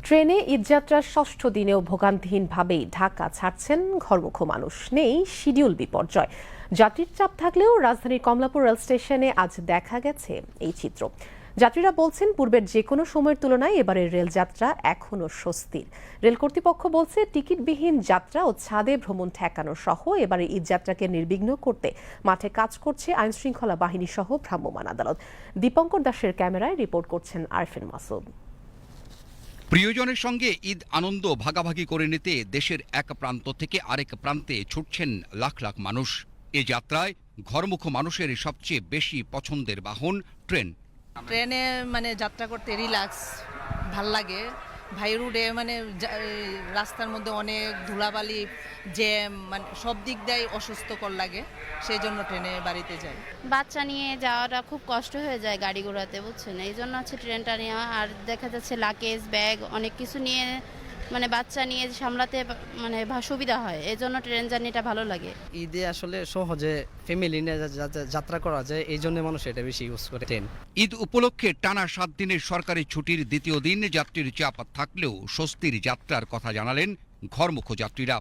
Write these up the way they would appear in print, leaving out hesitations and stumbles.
ট্রেনে ঈদযাত্রার ষষ্ঠ দিনেও ভোগান্তিহীনভাবেই ঢাকা ছাড়ছেন ঘরমুখো মানুষ। নেই শিডিউল বিপর্যয়। যাত্রীর চাপ থাকলেও রাজধানীর কমলাপুর রেল স্টেশনে আজ দেখা গেছে এই চিত্র। যাত্রীরা বলছেন পূর্বের যে কোনো সময়ের তুলনায় এবারের রেলযাত্রা এখনও স্বস্তির। রেল কর্তৃপক্ষ বলছে টিকিটবিহীন যাত্রা ও ছাদে ভ্রমণ ঠেকানো সহ এবারে ঈদযাত্রাকে নির্বিঘ্ন করতে মাঠে কাজ করছে আইনশৃঙ্খলা বাহিনী সহ ভ্রাম্যমাণ আদালত। দীপঙ্কর দাসের ক্যামেরায় রিপোর্ট করছেন আরফিন মাসুদ। প্রিয়জনের সঙ্গে ঈদ আনন্দ ভাগাভাগি করে নিতে দেশের এক প্রান্ত থেকে আরেক প্রান্তে ছুটছেন লাখ লাখ মানুষ। এ যাত্রায় ঘরমুখো মানুষের সবচেয়ে বেশি পছন্দের বাহন ট্রেন। ট্রেনে যাত্রা করতে রিল্যাক্স ভাল লাগে। ভাই রুটে রাস্তার মধ্যে অনেক ধুলাবালি জ্যাম, সব দিক দিয়ে অসুস্থকর লাগে, সেই জন্য ট্রেনে বাড়িতে যাই। বাচ্চা নিয়ে যাওয়াটা খুব কষ্ট হয়ে যায় গাড়ি ঘোড়াতে, বুঝছেন, এই জন্য হচ্ছে ট্রেনটা নেওয়া। আর দেখা যাচ্ছে লাগেজ ব্যাগ অনেক কিছু নিয়ে বাচ্চা নিয়ে সামলাতে সুবিধা হয়, এই জন্য ট্রেন জার্নিটা ভালো লাগে। ঈদে আসলে সহজে ফ্যামিলি নিয়ে যাত্রা করা যায়, এই জন্য মানুষ এটা বেশি ইউজ করে ট্রেন। ঈদ উপলক্ষে টানা 7 দিনের সরকারি ছুটির দ্বিতীয় দিন যাত্রীর চাপ থাকলেও স্বস্তির যাত্রার কথা জানালেন ঘরমুখো যাত্রীরা।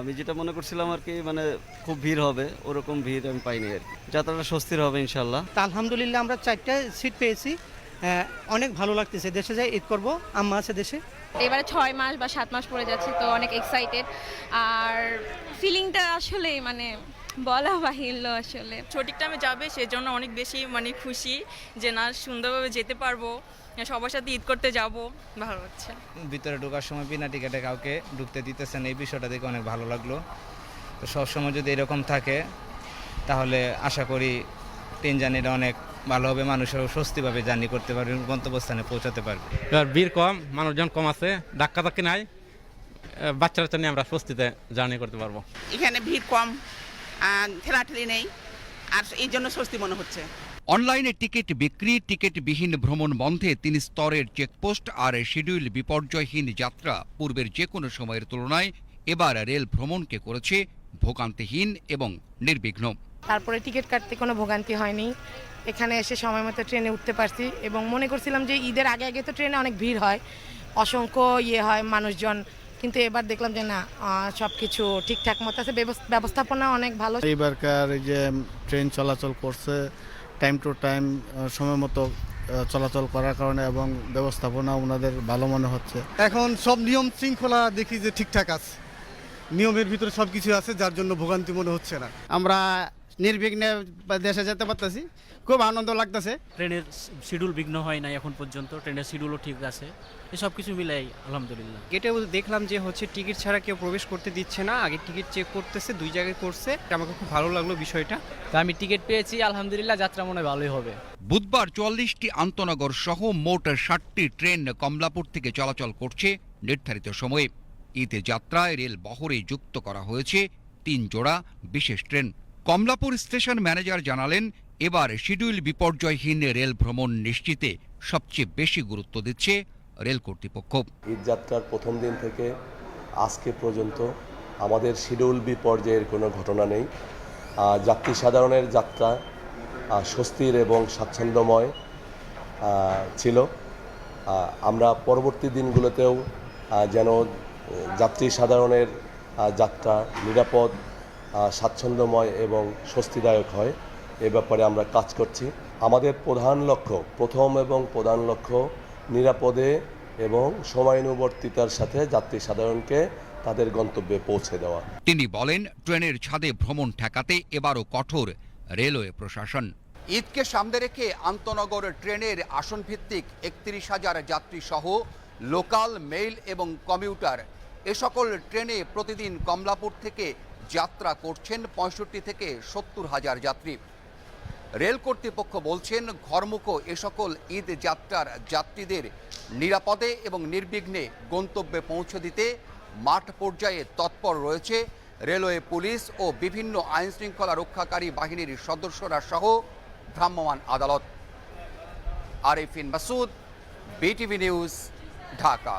আমি যেটা মনে করছিলাম আর কি খুব ভিড় হবে, ওরকম ভিড় আমি পাইনি আর কি। যাত্রাটা স্বস্তির হবে ইনশাল্লাহ। আলহামদুলিল্লাহ আমরা 4টা সিট পেয়েছি, অনেক ভালো লাগতেছে। দেশে যাই ঈদ করব, আম্মা আছে দেশে। এবারে 6 মাস বা 7 মাস পরে যাচ্ছে, তো অনেক এক্সাইটেড। আর ফিলিংটা আসলে বলা বাহিল্য। আসলে সঠিক টাইমে যাবে, সেজন্য অনেক বেশি খুশি যে না সুন্দরভাবে যেতে পারবো, সবার সাথে ঈদ করতে যাব, ভালো লাগছে। ভিতরে ঢোকার সময় বিনা টিকেটে কাউকে ঢুকতে দিতেছেন, এই বিষয়টা দেখে অনেক ভালো লাগলো। তো সবসময় যদি এরকম থাকে তাহলে আশা করি ট্রেন জার্নিটা অনেক ভালো হবে, মানুষেরও স্বস্তিভাবে জার্নি করতে পারবে, গন্তব্যস্থানে পৌঁছাতে পারবে। এবার ভিড় কম, মানুষজন কম আছে, ধাক্কি নাই, বাচ্চারা নিয়ে আমরা স্বস্তিতে জার্নি করতে পারবো। এখানে ভিড় কম, ঠেলাঠেলি নেই, আর এই জন্য স্বস্তি মনে হচ্ছে। অনলাইনে টিকিট বিক্রি, টিকিটবিহীন ভ্রমণ বন্ধে 3 স্তরের চেকপোস্ট আর শিডিউল বিপর্যয়হীন যাত্রা পূর্বের যে কোনো সময়ের তুলনায় এবার রেল ভ্রমণকে করেছে ভোগান্তিহীন এবং নির্বিঘ্ন। তারপরে টিকিট কাটতে কোনো ভোগান্তি হয়নি, এখানে এসে সময় মতো ট্রেনে উঠতে পারছি। এবং মনে করছিলাম যে ঈদের আগে আগে তো ট্রেনে অনেক ভিড় হয়, অসংখ্য হয় মানুষজন, কিন্তু এবার দেখলাম যে না, সবকিছু ঠিকঠাক মতো আছে, ব্যবস্থাপনা অনেক ভালো। এইবারকার যে ট্রেন চলাচল করছে টাইম টু টাইম, সময় মতো চলাচল করার কারণে এবং ব্যবস্থাপনা ওনাদের ভালো মনে হচ্ছে। এখন সব নিয়ম শৃঙ্খলা দেখি যে ঠিকঠাক আছে, নিয়মের ভিতরে সবকিছু আছে, যার জন্য ভোগান্তি মনে হচ্ছে না। আমরা নির্বিঘ্নে দেশে যেতে পারতেছি, খুব আনন্দ লাগতেছে। ট্রেনের শিডিউল বিঘ্ন হয় না এখন পর্যন্ত, ট্রেনের শিডিউলও ঠিক আছে, এসব কিছু মিলাই আলহামদুলিল্লাহ। গেটেও দেখলাম যে টিকিট ছাড়া কেউ প্রবেশ করতে দিচ্ছে না, আগে টিকিট চেক করতেছে, 2 জায়গায় করছে। আমাকে খুব ভালো লাগলো বিষয়টা। তো আমি টিকিট পেয়েছি, আলহামদুলিল্লাহ, যাত্রা মনে হয় ভালোই হবে। বুধবার 44টি আন্তনগর সহ মোট 60টি ট্রেন কমলাপুর থেকে চলাচল করছে নির্ধারিত সময়ে। ঈদে যাত্রায় রেল বহরে যুক্ত করা হয়েছে 3 জোড়া বিশেষ ট্রেন। কমলাপুর স্টেশন ম্যানেজার জানালেন, এবার শিডিউল বিপর্যয়হীন রেল ভ্রমণ নিশ্চিতে সবচেয়ে বেশি গুরুত্ব দিচ্ছে রেল কর্তৃপক্ষ। ঈদযাত্রার প্রথম দিন থেকে আজকে পর্যন্ত আমাদের শিডিউল বিপর্যয়ের কোনো ঘটনা নেই। যাত্রী সাধারণের যাত্রা স্বস্তির এবং স্বাচ্ছন্দ্যময় ছিল। আমরা পরবর্তী দিনগুলোতেও যেন যাত্রী সাধারণের যাত্রা নিরাপদ, স্বাচ্ছন্দ্যময় এবং স্বস্তিদায়ক হয়, এ ব্যাপারে আমরা কাজ করছি। আমাদের প্রধান লক্ষ্য নিরাপদে এবং সময়ানুবর্তিতার সাথে যাত্রী সাধারণকে তাদের গন্তব্যে পৌঁছে দেওয়া। তিনি বলেন, ট্রেনের ছাদে ভ্রমণ ঠেকাতে এবারও কঠোর রেলওয়ে প্রশাসন। ঈদকে সামনে রেখে আন্তনগর ট্রেনের আসন ভিত্তিক 31,000 যাত্রী সহ লোকাল, মেইল এবং কমিউটার এ সকল ট্রেনে প্রতিদিন কমলাপুর থেকে যাত্রা করছেন 65 থেকে 70,000 যাত্রী। রেল কর্তৃপক্ষ বলছেন, ঘরমুখো এ সকল ঈদ যাত্রার যাত্রীদের নিরাপদে এবং নির্বিঘ্নে গন্তব্যে পৌঁছে দিতে মাঠ পর্যায়ে তৎপর রয়েছে রেলওয়ে, পুলিশ ও বিভিন্ন আইনশৃঙ্খলা রক্ষাকারী বাহিনীর সদস্যরা সহ ভ্রাম্যমাণ আদালত। Arfin Masud, BTV news, Dhaka.